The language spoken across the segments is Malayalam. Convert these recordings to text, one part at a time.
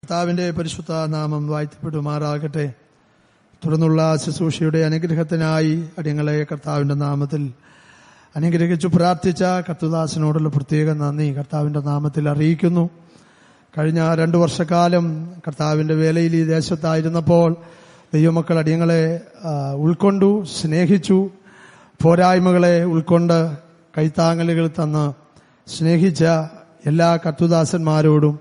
കർത്താവിന്റെ പരിശുദ്ധ നാമം വാഴ്ത്തപ്പെടുമാറാകട്ടെ. തുടർന്നുള്ള ശുശ്രൂഷയുടെ അനുഗ്രഹത്തിനായി അടിയങ്ങളെ കർത്താവിന്റെ നാമത്തിൽ അനുഗ്രഹിച്ചു പ്രാർത്ഥിച്ച കർത്തദാസനോടുള്ള പ്രത്യേക നന്ദി കർത്താവിന്റെ നാമത്തിൽ അറിയിക്കുന്നു. കഴിഞ്ഞ 2 വർഷക്കാലം കർത്താവിന്റെ വേലയിൽ ഈ ദേശത്തായിരുന്നപ്പോൾ ദൈവമക്കൾ അടിയങ്ങളെ ഉൾക്കൊണ്ടു, സ്നേഹിച്ചു, പോരായ്മകളെ ഉൾക്കൊണ്ട് കൈത്താങ്ങലുകൾ തന്ന് സ്നേഹിച്ച എല്ലാ കർത്തദാസന്മാരോടും,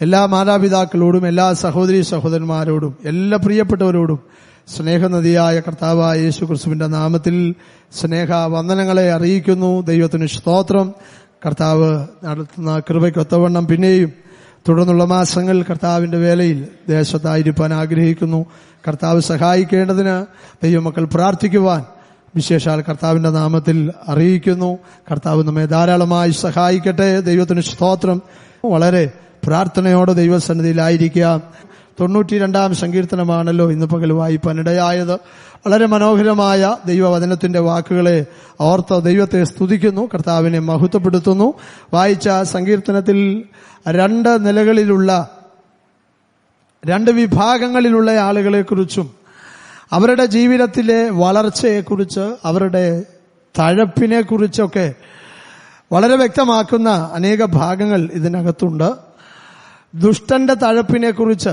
എല്ലാ മാതാപിതാക്കളോടും, എല്ലാ സഹോദരീ സഹോദരന്മാരോടും, എല്ലാ പ്രിയപ്പെട്ടവരോടും സ്നേഹനദിയായ കർത്താവായ യേശു ക്രിസ്തുവിന്റെ നാമത്തിൽ സ്നേഹവന്ദനങ്ങളെ അറിയിക്കുന്നു. ദൈവത്തിന് സ്തോത്രം. കർത്താവ് നടത്തുന്ന കൃപയ്ക്കൊത്തവണ്ണം പിന്നെയും തുടർന്നുള്ള മാസങ്ങൾ കർത്താവിന്റെ വേലയിൽ ദേശത്തായിരിക്കാൻ ആഗ്രഹിക്കുന്നു. കർത്താവ് സഹായിക്കേണ്ടതിന് ദൈവമക്കൾ പ്രാർത്ഥിക്കുവാൻ വിശേഷാൽ കർത്താവിന്റെ നാമത്തിൽ അറിയിക്കുന്നു. കർത്താവ് നമ്മെ ധാരാളമായി സഹായിക്കട്ടെ. ദൈവത്തിന് സ്തോത്രം. വളരെ പ്രാർത്ഥനയോടെ ദൈവസന്നിധിയിലായിരിക്കാം. 92-ാം സങ്കീർത്തനമാണല്ലോ ഇന്ന് പകൽ വായിപ്പാനിടയായത്. വളരെ മനോഹരമായ ദൈവവചനത്തിന്റെ വാക്കുകളെ ഓർത്ത് ദൈവത്തെ സ്തുതിക്കുന്നു, കർത്താവിനെ മഹത്വപ്പെടുത്തുന്നു. വായിച്ച സങ്കീർത്തനത്തിൽ 2 നിലകളിലുള്ള 2 വിഭാഗങ്ങളിലുള്ള ആളുകളെക്കുറിച്ചും അവരുടെ ജീവിതത്തിലെ വളർച്ചയെക്കുറിച്ച്, അവരുടെ തഴപ്പിനെക്കുറിച്ചൊക്കെ വളരെ വ്യക്തമാക്കുന്ന അനേക ഭാഗങ്ങൾ ഇതിനകത്തുണ്ട്. ദുഷ്ടന്റെ തഴപ്പിനെക്കുറിച്ച്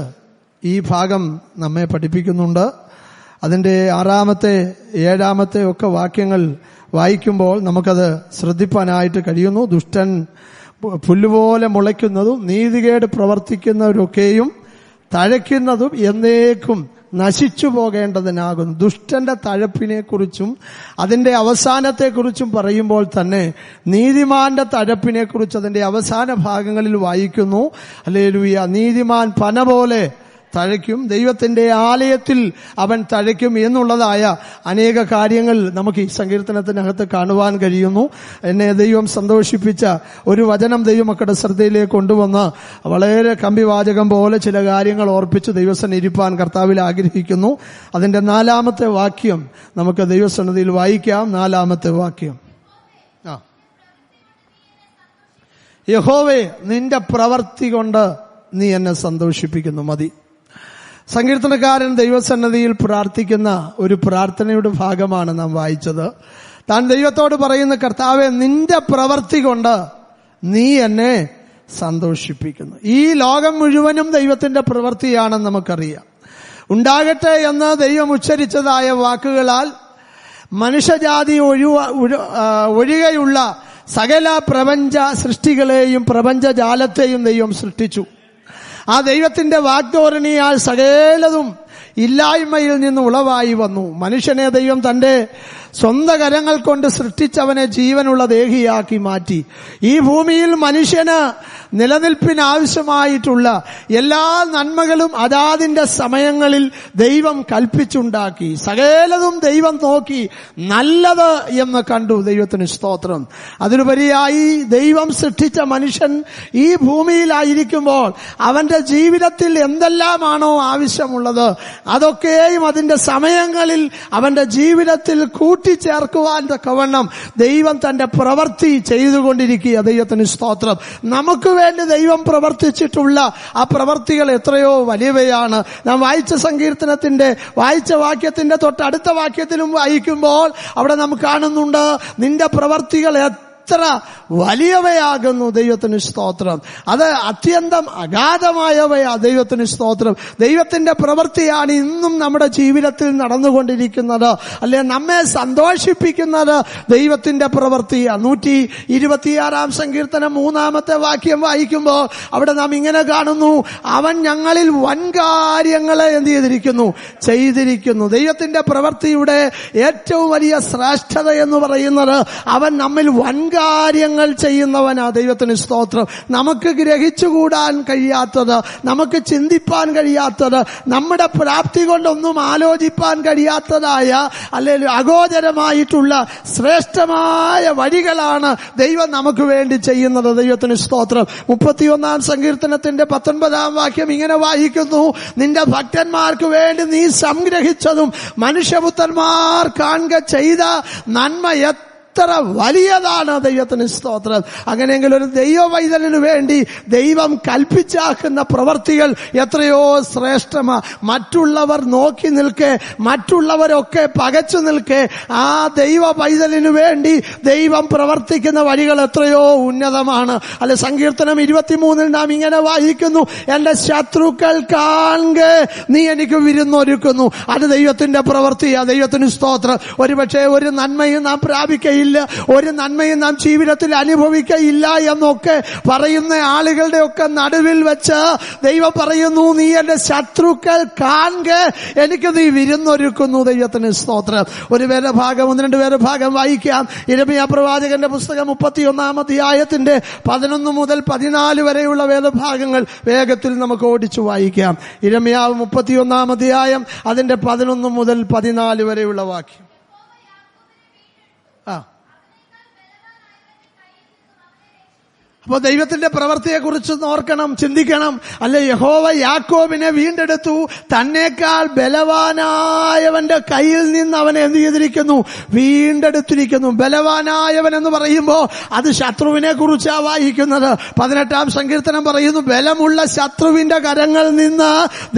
ഈ ഭാഗം നമ്മെ പഠിപ്പിക്കുന്നുണ്ട്. അതിന്റെ 6-ാമത്തെ 7-ാമത്തെ ഒക്കെ വാക്യങ്ങൾ വായിക്കുമ്പോൾ നമുക്കത് ശ്രദ്ധിപ്പാനായിട്ട് കഴിയുന്നു. ദുഷ്ടൻ പുല്ലുപോലെ മുളയ്ക്കുന്നതും നീതികേട് പ്രവർത്തിക്കുന്നവരൊക്കെയും തഴയ്ക്കുന്നതും എന്നേക്കും നശിച്ചു പോകേണ്ടതിനാകുന്നു. ദുഷ്ടന്റെ തഴപ്പിനെക്കുറിച്ചും അതിന്റെ അവസാനത്തെക്കുറിച്ചും പറയുമ്പോൾ തന്നെ നീതിമാന്റെ തഴപ്പിനെക്കുറിച്ച് അതിന്റെ അവസാന ഭാഗങ്ങളിൽ വായിക്കുന്നു. ഹല്ലേലൂയ. നീതിമാൻ പന പോലെ തഴയ്ക്കും, ദൈവത്തിന്റെ ആലയത്തിൽ അവൻ തഴയ്ക്കും എന്നുള്ളതായ അനേക കാര്യങ്ങൾ നമുക്ക് ഈ സങ്കീർത്തനത്തിനകത്ത് കാണുവാൻ കഴിയുന്നു. എന്നെ ദൈവം സന്തോഷിപ്പിച്ച ഒരു വചനം ദൈവമക്കളുടെ ശ്രദ്ധയിലേക്ക് കൊണ്ടുവന്ന് വളരെ കമ്പിവാചകം പോലെ ചില കാര്യങ്ങൾ ഓർപ്പിച്ച് ദൈവസന്നിധിയിൽ ഇരിപ്പാൻ കർത്താവിൽ ആഗ്രഹിക്കുന്നു. അതിന്റെ 4-ാമത്തെ വാക്യം നമുക്ക് ദൈവസന്നിധിയിൽ വായിക്കാം. 4-ാമത്തെ വാക്യം: യഹോവേ, നിന്റെ പ്രവൃത്തി കൊണ്ട് നീ എന്നെ സന്തോഷിപ്പിക്കുന്നു. മതി. സങ്കീർത്തനക്കാരൻ ദൈവസന്നിധിയിൽ പ്രാർത്ഥിക്കുന്ന ഒരു പ്രാർത്ഥനയുടെ ഭാഗമാണ് നാം വായിച്ചത്. താൻ ദൈവത്തോട് പറയുന്ന, കർത്താവേ, നിന്റെ പ്രവൃത്തി കൊണ്ട് നീ എന്നെ സന്തോഷിപ്പിക്കുന്നു. ഈ ലോകം മുഴുവനും ദൈവത്തിന്റെ പ്രവൃത്തിയാണെന്ന് നമുക്കറിയാം. ഉണ്ടാകട്ടെ എന്ന് ദൈവം ഉച്ചരിച്ചതായ വാക്കുകളാൽ മനുഷ്യജാതി ഒഴികെയുള്ള സകല പ്രപഞ്ച സൃഷ്ടികളെയും പ്രപഞ്ചജാലത്തെയും ദൈവം സൃഷ്ടിച്ചു. ആ ദൈവത്തിന്റെ വാഗ്ദോരണിയാൽ സകലതും ഇല്ലായ്മയിൽ നിന്ന് ഉളവായി വന്നു. മനുഷ്യനെ ദൈവം തന്റെ സ്വന്തം കരങ്ങൾ കൊണ്ട് സൃഷ്ടിച്ചവനെ ജീവനുള്ള ദേഹിയാക്കി മാറ്റി. ഈ ഭൂമിയിൽ മനുഷ്യന് നിലനിൽപ്പിനാവശ്യമായിട്ടുള്ള എല്ലാ നന്മകളും അതാതിന്റെ സമയങ്ങളിൽ ദൈവം കൽപ്പിച്ചുണ്ടാക്കി. സകലതും ദൈവം നോക്കി നല്ലത് എന്ന് കണ്ടു. ദൈവത്തിന് സ്തോത്രം. അതിലുപരിയായി ദൈവം സൃഷ്ടിച്ച മനുഷ്യൻ ഈ ഭൂമിയിലായിരിക്കുമ്പോൾ അവന്റെ ജീവിതത്തിൽ എന്തെല്ലാമാണോ ആവശ്യമുള്ളത് അതൊക്കെയും അതിന്റെ സമയങ്ങളിൽ അവന്റെ ജീവിതത്തിൽ കൂട്ടിച്ചേർക്കുവാൻ തക്കവണ്ണം ദൈവം തന്റെ പ്രവൃത്തി ചെയ്തുകൊണ്ടിരിക്കുക. ദൈവത്തിന് സ്തോത്രം. നമുക്ക് വേണ്ടി ദൈവം പ്രവർത്തിച്ചിട്ടുള്ള ആ പ്രവൃത്തികൾ എത്രയോ വലിയവയാണ്. നാം വായിച്ച സങ്കീർത്തനത്തിന്റെ വായിച്ച വാക്യത്തിന്റെ തൊട്ടടുത്ത വാക്യത്തിലും വായിക്കുമ്പോൾ അവിടെ നാം കാണുന്നുണ്ട്, നിന്റെ പ്രവൃത്തികൾ എത്ര വലിയവയാകുന്നു. ദൈവത്തിന് സ്തോത്രം. അത് അത്യന്തം അഗാധമായവയാ. ദൈവത്തിന് സ്തോത്രം. ദൈവത്തിന്റെ പ്രവൃത്തിയാണ് ഇന്നും നമ്മുടെ ജീവിതത്തിൽ നടന്നുകൊണ്ടിരിക്കുന്നത്. അല്ലെ, നമ്മെ സന്തോഷിപ്പിക്കുന്നത് ദൈവത്തിന്റെ പ്രവൃത്തിയാണ്. 126-ാം സങ്കീർത്തനം 3-ാമത്തെ വാക്യം വായിക്കുമ്പോൾ അവിടെ നാം ഇങ്ങനെ കാണുന്നു, അവൻ ഞങ്ങളിൽ വൻകാര്യങ്ങളെ എന്ത് ചെയ്തിരിക്കുന്നു. ദൈവത്തിന്റെ പ്രവൃത്തിയുടെ ഏറ്റവും വലിയ ശ്രേഷ്ഠത എന്ന് പറയുന്നത് അവൻ നമ്മിൽ വൻകാര്യങ്ങൾ ചെയ്യുന്നവനാ. ദൈവത്തിന് സ്തോത്രം. നമുക്ക് ഗ്രഹിച്ചുകൂടാൻ കഴിയാത്തത്, നമുക്ക് ചിന്തിപ്പാൻ കഴിയാത്തത്, നമ്മുടെ പ്രാപ്തി കൊണ്ടൊന്നും ആലോചിപ്പാൻ കഴിയാത്തതായ അല്ലെങ്കിൽ അഗോചരമായിട്ടുള്ള ശ്രേഷ്ഠമായ വഴികളാണ് ദൈവം നമുക്ക് വേണ്ടി ചെയ്യുന്നത്. ദൈവത്തിന് സ്തോത്രം. 31-ാം സങ്കീർത്തനത്തിന്റെ 19-ാം വാക്യം ഇങ്ങനെ വായിക്കുന്നു, നിന്റെ ഭക്തന്മാർക്ക് വേണ്ടി നീ സംഗ്രഹിച്ചതും മനുഷ്യപുത്രന്മാർ കാണുക ചെയ്ത നന്മ എത്ര വലിയതാണ്. ദൈവത്തിന് സ്തോത്രം. അങ്ങനെയെങ്കിൽ ഒരു ദൈവവൈതലിനു വേണ്ടി ദൈവം കൽപ്പിച്ചാക്കുന്ന പ്രവർത്തികൾ എത്രയോ ശ്രേഷ്ഠമാ. മറ്റുള്ളവർ നോക്കി നിൽക്കെ, മറ്റുള്ളവരൊക്കെ പകച്ചു നിൽക്കെ, ആ ദൈവ പൈതലിനു വേണ്ടി ദൈവം പ്രവർത്തിക്കുന്ന വഴികൾ എത്രയോ ഉന്നതമാണ്. അല്ലെ, സങ്കീർത്തനം 23 നാം ഇങ്ങനെ വായിക്കുന്നു, എന്റെ ശത്രുക്കൾ കാണുക നീ എനിക്ക് വിരുന്നൊരുക്കുന്നു. അത് ദൈവത്തിന്റെ പ്രവൃത്തിയാ. ദൈവത്തിന് സ്തോത്രം. ഒരുപക്ഷെ ഒരു നന്മയും നാം പ്രാപിക്കയില്ല, ഒരു നന്മയും നാം ജീവിതത്തിൽ അനുഭവിക്കയില്ല എന്നൊക്കെ പറയുന്ന ആളുകളുടെ ഒക്കെ നടുവിൽ വെച്ച് ദൈവം പറയുന്നു, നീ എന്റെ ശത്രുക്കൾ കാണുക എനിക്ക് നീ വിരുന്നൊരുക്കുന്നു. ദൈവത്തിന് സ്തോത്രം. ഒരു വേദഭാഗം, 1-2 വേദഭാഗം വായിക്കാം. യിരെമ്യാ പ്രവാചകന്റെ പുസ്തകം 31-ാം അധ്യായത്തിന്റെ 11 മുതൽ 14 വരെയുള്ള വേദഭാഗങ്ങൾ വേഗത്തിൽ നമുക്ക് ഓടിച്ചു വായിക്കാം. യിരെമ്യാവ് 31-ാം അധ്യായം അതിന്റെ 11 മുതൽ 14 വരെയുള്ള വാക്യം. അപ്പോ ദൈവത്തിന്റെ പ്രവൃത്തിയെ കുറിച്ച് ഓർക്കണം, ചിന്തിക്കണം. അല്ലെ, യഹോവ യാക്കോബിനെ വീണ്ടെടുത്തു, തന്നേക്കാൾ ബലവാനായവന്റെ കയ്യിൽ നിന്ന് അവനെ എന്ത് ചെയ്തിരിക്കുന്നു? വീണ്ടെടുത്തിരിക്കുന്നു. ബലവാനായവൻ എന്ന് പറയുമ്പോ അത് ശത്രുവിനെ കുറിച്ചാ വായിക്കുന്നത്. 18-ാം സങ്കീർത്തനം പറയുന്നു, ബലമുള്ള ശത്രുവിന്റെ കരങ്ങളിൽ നിന്ന്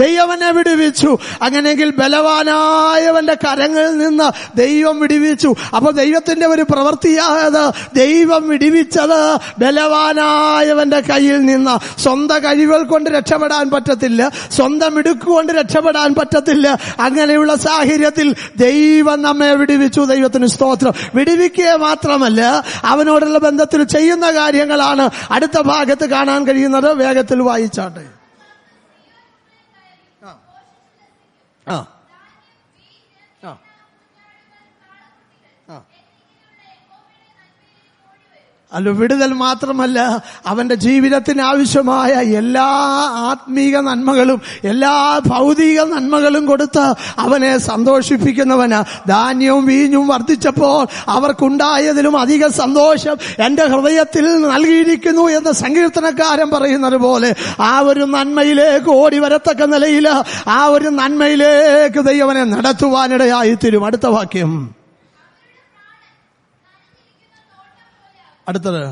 ദൈവനെ വിടുവിച്ചു. അങ്ങനെയെങ്കിൽ ബലവാനായവന്റെ കരങ്ങളിൽ നിന്ന് ദൈവം വിടുവിച്ചു. അപ്പൊ ദൈവത്തിന്റെ ഒരു പ്രവൃത്തിയായത് ദൈവം വിടുവിച്ചത് ബലവാനായവന്റെ കയ്യിൽ നിന്ന്. സ്വന്തം കഴിവുകൾ കൊണ്ട് രക്ഷപ്പെടാൻ പറ്റത്തില്ല, സ്വന്തം മിടുക്കുകൊണ്ട് രക്ഷപ്പെടാൻ പറ്റത്തില്ല. അങ്ങനെയുള്ള സാഹചര്യത്തിൽ ദൈവം നമ്മെ വിടുവിച്ചു. ദൈവത്തിന് സ്തോത്രം. വിടുവിക്കുക മാത്രമല്ല, അവനോടുള്ള ബന്ധത്തിൽ ചെയ്യുന്ന കാര്യങ്ങളാണ് അടുത്ത ഭാഗത്ത് കാണാൻ കഴിയുന്നത്. വേഗത്തിൽ വായിച്ചാട്ടെ. അല്ല, വിടുതൽ മാത്രമല്ല, അവന്റെ ജീവിതത്തിന് ആവശ്യമായ എല്ലാ ആത്മീക നന്മകളും എല്ലാ ഭൗതിക നന്മകളും കൊടുത്ത് അവനെ സന്തോഷിപ്പിക്കുന്നവന്. ധാന്യവും വീഞ്ഞും വർദ്ധിച്ചപ്പോൾ അവർക്കുണ്ടായതിലും അധിക സന്തോഷം എന്റെ ഹൃദയത്തിൽ നൽകിയിരിക്കുന്നു എന്ന് സങ്കീർത്തനക്കാരൻ പറയുന്നത് പോലെ ആ ഒരു നന്മയിലേക്ക് ഓടി വരത്തക്ക നിലയിൽ ആ ഒരു നന്മയിലേക്ക് ദൈവനെ നടത്തുവാനിടയായി തീരും. അടുത്ത വാക്യം, അടുത്തത്,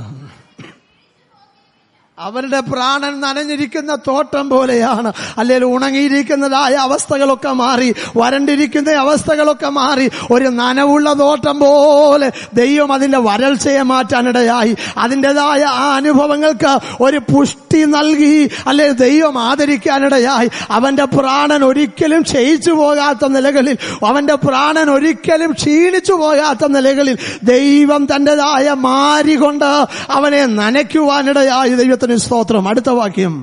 അവരുടെ പ്രാണൻ നനഞ്ഞിരിക്കുന്ന തോട്ടം പോലെയാണ്. അല്ലെങ്കിൽ ഉണങ്ങിയിരിക്കുന്നതായ അവസ്ഥകളൊക്കെ മാറി, വരണ്ടിരിക്കുന്ന അവസ്ഥകളൊക്കെ മാറി, ഒരു നനവുള്ള തോട്ടം പോലെ ദൈവം അതിന്റെ വരൾച്ചയെ മാറ്റാനിടയായി. അതിൻ്റെതായ ആ അനുഭവങ്ങൾക്ക് ഒരു പുഷ്ടി നൽകി, അല്ലെ ദൈവം ആദരിക്കാനിടയായി. അവന്റെ പ്രാണൻ ഒരിക്കലും ക്ഷയിച്ചു പോകാത്ത നിലകളിൽ, അവന്റെ പ്രാണൻ ഒരിക്കലും ക്ഷീണിച്ചു പോകാത്ത നിലകളിൽ ദൈവം തന്റേതായ മാരി കൊണ്ട് അവനെ നനയ്ക്കുവാനിടയായി. ദൈവത്തിന് സ്തോത്രം. അടുത്ത വാക്യം,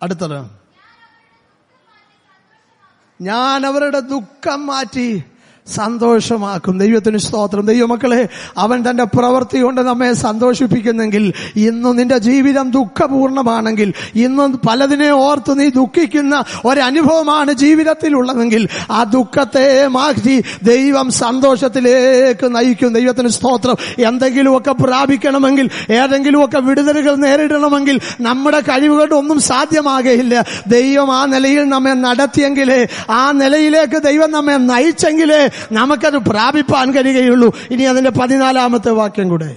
അടുത്തത്, ഞാൻ അവരുടെ ദുഃഖം മാറ്റി സന്തോഷമാക്കും. ദൈവത്തിന് സ്തോത്രം. ദൈവമക്കളെ, അവൻ തന്റെ പ്രവൃത്തി കൊണ്ട് നമ്മെ സന്തോഷിപ്പിക്കുന്നെങ്കിൽ, ഇന്നും നിന്റെ ജീവിതം ദുഃഖപൂർണമാണെങ്കിൽ, ഇന്നും പലതിനെ ഓർത്ത് നീ ദുഃഖിക്കുന്ന ഒരനുഭവമാണ് ജീവിതത്തിൽ ഉള്ളതെങ്കിൽ, ആ ദുഃഖത്തെ മാറ്റി ദൈവം സന്തോഷത്തിലേക്ക് നയിക്കും. ദൈവത്തിന് സ്തോത്രം. എന്തെങ്കിലുമൊക്കെ പ്രാപിക്കണമെങ്കിൽ, ഏതെങ്കിലുമൊക്കെ വിടുതലുകൾ നേരിടണമെങ്കിൽ നമ്മുടെ കഴിവുകൊണ്ട് ഒന്നും സാധ്യമാകയില്ല. ദൈവം ആ നിലയിൽ നമ്മെ നടത്തിയെങ്കിലേ, ആ നിലയിലേക്ക് ദൈവം നമ്മെ നയിച്ചെങ്കിലേ നമുക്കത് പ്രാപിപ്പാൻ കഴിയുകയുള്ളൂ. ഇനി അതിന്റെ 14-ാമത്തെ വാക്യം കൂടെ.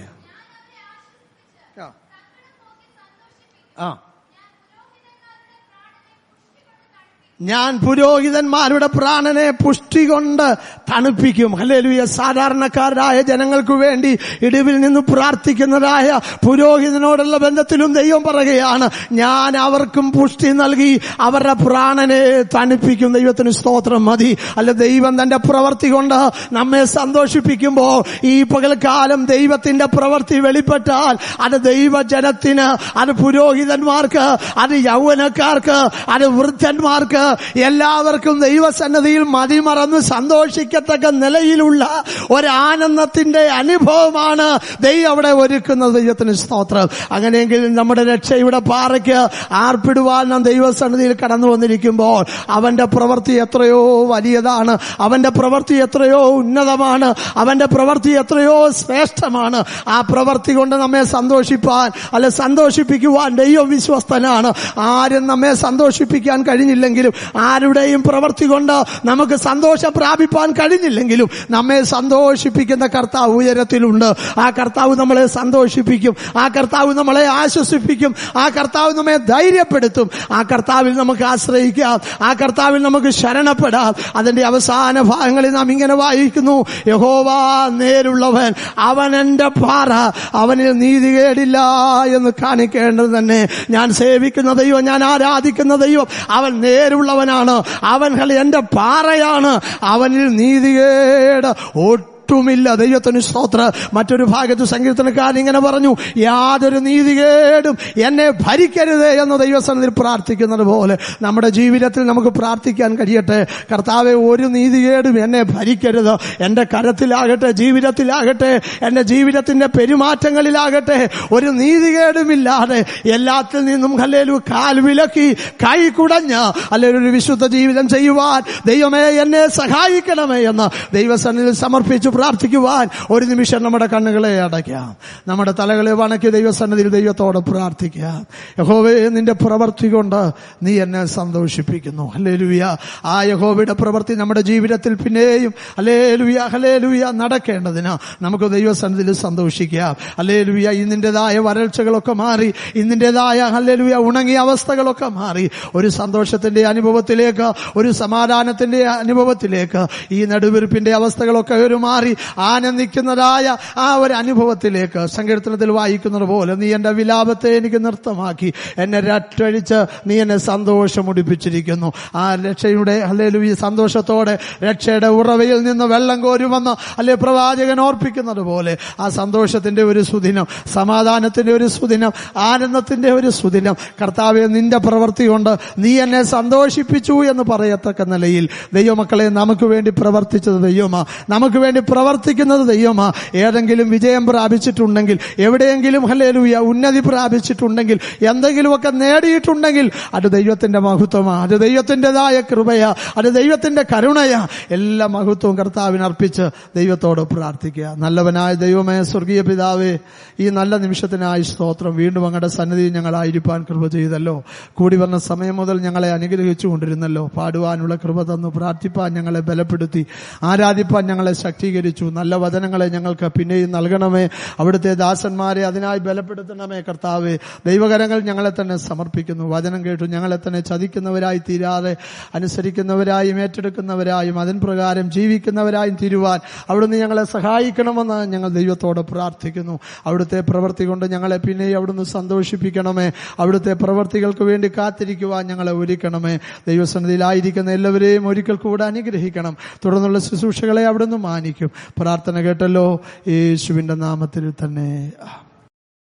ഞാൻ പുരോഹിതന്മാരുടെ പ്രാണനെ പുഷ്ടി കൊണ്ട് തണുപ്പിക്കും. ഹല്ലേലൂയ. സാധാരണക്കാരായ ജനങ്ങൾക്ക് വേണ്ടി ഇടിവിൽ നിന്ന് പ്രാർത്ഥിക്കുന്നതായ പുരോഹിതനോടുള്ള ബന്ധത്തിലും ദൈവം പറയുകയാണ്, ഞാൻ അവർക്കും പുഷ്ടി നൽകി അവരുടെ പ്രാണനെ തണുപ്പിക്കും. ദൈവത്തിന് സ്തോത്രം. മതി. അല്ല, ദൈവം തന്റെ പ്രവൃത്തി കൊണ്ട് നമ്മെ സന്തോഷിപ്പിക്കുമ്പോൾ ഈ പകൽക്കാലം ദൈവത്തിന്റെ പ്രവൃത്തി വെളിപ്പെട്ടാൽ അത് ദൈവജനത്തിന്, അത് പുരോഹിതന്മാർക്ക്, അത് യൗവനക്കാർക്ക്, അത് വൃദ്ധന്മാർക്ക്, എല്ലാവർക്കും ദൈവസന്നിധിയിൽ മതിമറന്ന് സന്തോഷിക്കത്തക്ക നിലയിലുള്ള ഒരാനന്ദത്തിന്റെ അനുഭവമാണ് ദൈവം അവിടെ ഒരുക്കുന്നത്. ദൈവത്തിന് സ്തോത്രം. അങ്ങനെയെങ്കിൽ നമ്മുടെ രക്ഷയുടെ പാറയ്ക്ക് ആർപ്പിടുവാൻ നാം ദൈവസന്നിധിയിൽ കടന്നു വന്നിരിക്കുമ്പോൾ അവന്റെ പ്രവൃത്തി എത്രയോ വലിയതാണ്, അവന്റെ പ്രവൃത്തി എത്രയോ ഉന്നതമാണ്, അവന്റെ പ്രവൃത്തി എത്രയോ ശ്രേഷ്ഠമാണ്. ആ പ്രവൃത്തി കൊണ്ട് നമ്മെ സന്തോഷിപ്പാൻ, അല്ല സന്തോഷിപ്പിക്കുവാൻ ദൈവം വിശ്വസ്തനാണ്. ആരും നമ്മെ സന്തോഷിപ്പിക്കാൻ കഴിഞ്ഞില്ലെങ്കിലും ആരുടെയും പ്രവൃത്തി കൊണ്ട് നമുക്ക് സന്തോഷം പ്രാപിപ്പാൻ കഴിഞ്ഞില്ലെങ്കിലും നമ്മെ സന്തോഷിപ്പിക്കുന്ന കർത്താവ് ഉയരത്തിലുണ്ട്. ആ കർത്താവ് നമ്മളെ സന്തോഷിപ്പിക്കും, ആ കർത്താവ് നമ്മളെ ആശ്വസിപ്പിക്കും, ആ കർത്താവ് നമ്മെ ധൈര്യപ്പെടുത്തും. ആ കർത്താവിൽ നമുക്ക് ആശ്രയിക്കാം, ആ കർത്താവിൽ നമുക്ക് ശരണപ്പെടാം. അതിന്റെ അവസാന ഭാഗങ്ങളിൽ നാം ഇങ്ങനെ വായിക്കുന്നു, യഹോവ നേരുള്ളവൻ, അവൻ എന്റെ പാറ, അവനിൽ നീതികേടില്ല എന്ന് കാണിക്കേണ്ടത് തന്നെ. ഞാൻ സേവിക്കുന്ന ദൈവം, ഞാൻ ആരാധിക്കുന്ന ദൈവം, അവൻ നേരുള്ളവനാണ്, അവൻ എന്റെ പാറയാണ്, അവനിൽ നീതികേട് ഒട്ടുമില്ല. ദൈവത്തിന് സ്തോത്രം. മറ്റൊരു ഭാഗത്ത് സങ്കീർത്തനക്കാരൻ ഇങ്ങനെ പറഞ്ഞു, യാതൊരു നീതികേടും എന്നെ ഭരിക്കരുതേ എന്ന് ദൈവസന്നിധിയിൽ പ്രാർത്ഥിക്കുന്നത് പോലെ നമ്മുടെ ജീവിതത്തിൽ നമുക്ക് പ്രാർത്ഥിക്കാൻ കഴിയട്ടെ. കർത്താവെ, ഒരു നീതികേടും എന്നെ ഭരിക്കരുത്. എന്റെ കരത്തിലാകട്ടെ, ജീവിതത്തിലാകട്ടെ, എന്റെ ജീവിതത്തിന്റെ പെരുമാറ്റങ്ങളിലാകട്ടെ, ഒരു നീതികേടുമില്ലാതെ എല്ലാത്തിൽ നിന്നും ഹല്ലേലൂയ കാൽ വിലക്കി കൈ കുടഞ്ഞ് അല്ലെങ്കിൽ ഒരു വിശുദ്ധ ജീവിതം ചെയ്യുവാൻ ദൈവമേ എന്നെ സഹായിക്കണമേ എന്ന് ദൈവസന്നിധിയിൽ സമർപ്പിച്ചു പ്രാർത്ഥിക്കുവാൻ ഒരു നിമിഷം നമ്മുടെ കണ്ണുകളെ അടയ്ക്കാം, നമ്മുടെ തലകളെ വണക്കി ദൈവസന്നിധിയിൽ ദൈവത്തോട് പ്രാർത്ഥിക്കാം. യഹോവേ, നിന്റെ പ്രവൃത്തി കൊണ്ട് നീ എന്നെ സന്തോഷിപ്പിക്കുന്നു. ഹല്ലേലൂയ. ആ യഹോവയുടെ പ്രവൃത്തി നമ്മുടെ ജീവിതത്തിൽ പിന്നെയും ഹല്ലേലൂയ ഹല്ലേലൂയ നടക്കേണ്ടതിന് നമുക്ക് ദൈവസന്നിധിയിൽ സന്തോഷിക്കാം. ഹല്ലേലൂയ. ഇന്നിൻ്റെതായ വരൾച്ചകളൊക്കെ മാറി, ഇന്നിൻ്റെതായ ഹല്ലേലൂയ ഉണങ്ങിയ അവസ്ഥകളൊക്കെ മാറി ഒരു സന്തോഷത്തിന്റെ അനുഭവത്തിലേക്ക്, ഒരു സമാധാനത്തിന്റെ അനുഭവത്തിലേക്ക്, ഈ നടുവിരിപ്പിന്റെ അവസ്ഥകളൊക്കെ ഒരു മാറി ആനന്ദിക്കുന്നതായ ആ ഒരു അനുഭവത്തിലേക്ക് സങ്കീർത്തനത്തിൽ വായിക്കുന്നത് പോലെ, നീ എന്റെ വിലാപത്തെ എനിക്ക് നൃത്തമാക്കി, എന്നെ രക്ഷഴിച്ച് നീ എന്നെ സന്തോഷമുടിപ്പിച്ചിരിക്കുന്നു. ആ രക്ഷയുടെ ഹല്ലേലൂയ സന്തോഷത്തോടെ രക്ഷയുടെ ഉറവയിൽ നിന്ന് വെള്ളം കോരുമെന്ന് അല്ലെ പ്രവാചകൻ ഓർപ്പിക്കുന്നത് പോലെ ആ സന്തോഷത്തിന്റെ ഒരു സുദിനം, സമാധാനത്തിന്റെ ഒരു സുദിനം, ആനന്ദത്തിന്റെ ഒരു സുദിനം, കർത്താവേ നിന്റെ പ്രവൃത്തി കൊണ്ട് നീ എന്നെ സന്തോഷിപ്പിച്ചു എന്ന് പറയത്തക്ക നിലയിൽ ദൈവമക്കളെ നമുക്ക് വേണ്ടി പ്രവർത്തിച്ചത് ദൈവമാ, നമുക്ക് വേണ്ടി പ്രവർത്തിക്കുന്നത് ദൈവമാ. ഏതെങ്കിലും വിജയം പ്രാപിച്ചിട്ടുണ്ടെങ്കിൽ, എവിടെയെങ്കിലും ഹല്ലേലൂയ ഉന്നതി പ്രാപിച്ചിട്ടുണ്ടെങ്കിൽ, എന്തെങ്കിലുമൊക്കെ നേടിയിട്ടുണ്ടെങ്കിൽ അത് ദൈവത്തിന്റെ മഹത്വമാ, അത് ദൈവത്തിൻ്റെതായ കൃപയാ, അത് ദൈവത്തിന്റെ കരുണയാ. എല്ലാ മഹത്വവും കർത്താവിന് അർപ്പിച്ച് ദൈവത്തോട് പ്രാർത്ഥിക്കുക. നല്ലവനായ ദൈവമേ, സ്വർഗീയ പിതാവേ, ഈ നല്ല നിമിഷത്തിനായി സ്തോത്രം. വീണ്ടും അങ്ങയുടെ സന്നിധിയിൽ ഞങ്ങളായിരിക്കാൻ കൃപ ചെയ്തല്ലോ. കൂടി വന്ന സമയം മുതൽ ഞങ്ങളെ അനുഗ്രഹിച്ചു കൊണ്ടിരുന്നല്ലോ. പാടുവാനുള്ള കൃപ തന്നു, പ്രാർത്ഥിപ്പാൻ ഞങ്ങളെ ബലപ്പെടുത്തി, ആരാധിപ്പാൻ ഞങ്ങളെ ശക്തീകരിച്ചു. നല്ല വചനങ്ങളെ ഞങ്ങൾക്ക് പിന്നെയും നൽകണമേ. അവിടുത്തെ ദാസന്മാരെ അതിനായി ബലപ്പെടുത്തണമേ. കർത്താവേ, ദൈവകരങ്ങൾ ഞങ്ങളെ തന്നെ സമർപ്പിക്കുന്നു. വചനം കേട്ടു ഞങ്ങളെ തന്നെ ചതിക്കുന്നവരായി തീരാതെ അനുസരിക്കുന്നവരായും ഏറ്റെടുക്കുന്നവരായും അതിൻ പ്രകാരം ജീവിക്കുന്നവരായും തീരുവാൻ അവിടുന്ന് ഞങ്ങളെ സഹായിക്കണമെന്ന് ഞങ്ങൾ ദൈവത്തോട് പ്രാർത്ഥിക്കുന്നു. അവിടുത്തെ പ്രവൃത്തി കൊണ്ട് ഞങ്ങളെ പിന്നെയും അവിടുന്ന് സന്തോഷിപ്പിക്കണമേ. അവിടുത്തെ പ്രവൃത്തികൾക്ക് വേണ്ടി കാത്തിരിക്കുവാൻ ഞങ്ങളെ ഒരുക്കണമേ. ദൈവസന്നിധിയിലായിരിക്കുന്ന എല്ലാവരെയും ഒരിക്കൽ കൂടെ അനുഗ്രഹിക്കണം. തുടർന്നുള്ള ശുശ്രൂഷകളെ അവിടുന്ന് മാനിക്കും. പ്രാർത്ഥന കേട്ടല്ലോ, യേശുവിന്റെ നാമത്തിൽ തന്നെ.